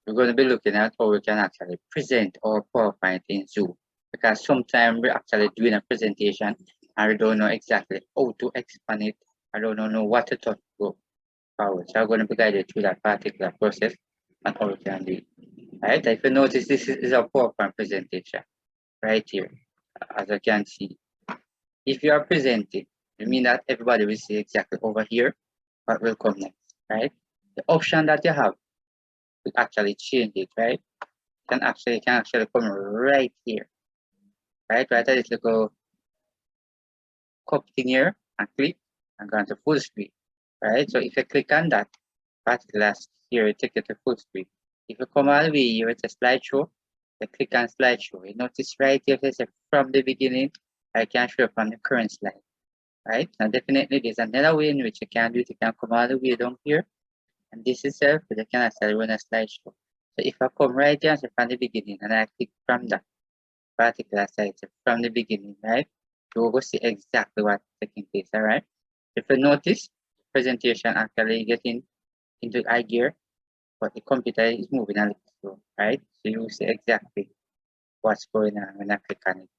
we're going to be looking at how we can actually present our PowerPoint in Zoom, because sometimes we're actually doing a presentation and we don't know exactly how to expand it. I don't know what to talk about forward. So I'm going to be guided through that particular process and how we can do it. Right? If you notice, this is a PowerPoint presentation right here, as you can see. If you are presenting, it means that everybody will see exactly over here what will come next, right? The option that you have to actually change it, right? Can actually come right here, right? Right, I just go copy here and click and go into full screen, right? So if you click on that particular here, it takes you to full screen. If you come all the way here, it's a slideshow. You click on slideshow. You notice right here, it says from the beginning. I can show from the current slide, right? Now definitely there's another way in which you can do it. You can come all the way down here, and this is self, but you can actually run a slideshow. So if I come right here from the beginning and I click from that particular slide from the beginning, right? You will see exactly what's taking place, all right? If you notice, presentation actually getting into high gear, but the computer is moving a little slow, right? So you will see exactly what's going on when I click on it,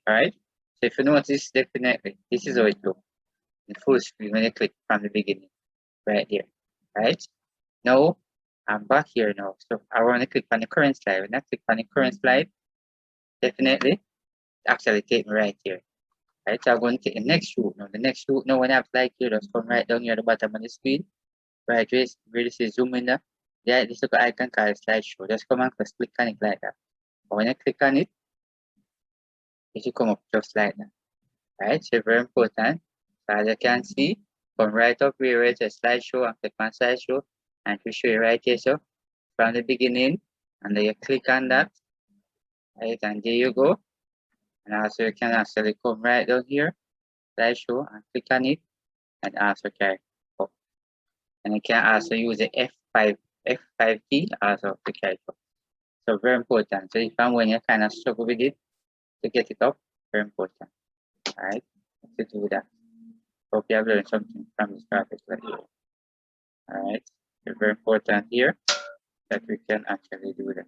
all right? So if you notice, definitely, this is how it looks in full screen when you click from the beginning, right here, right? Now, I'm back here now. So I want to click on the current slide. When I click on the current slide, definitely, actually take me right here. Right, so I'm going to take the next route now. The next route now, when I have like here, just come right down here at the bottom of the screen. Right, where this is zoom in there. Yeah, this little icon called slideshow. Just come and just click on it like that. But when I click on it, it should come up just like that. Right, so very important. So as you can see, come right up here, it's a slideshow, and click on slideshow, and to show you right here. So from the beginning, and then you click on that, right, and there you go. And also you can actually come right down here, slideshow, and click on it, and also carry up. And you can also use the F5 key also to carry up. So very important. So if and when you kind of struggle with it to get it up, very important. All right, to do that. Hope you have learned something from this topic right here. All right, it's very important here that we can actually do that.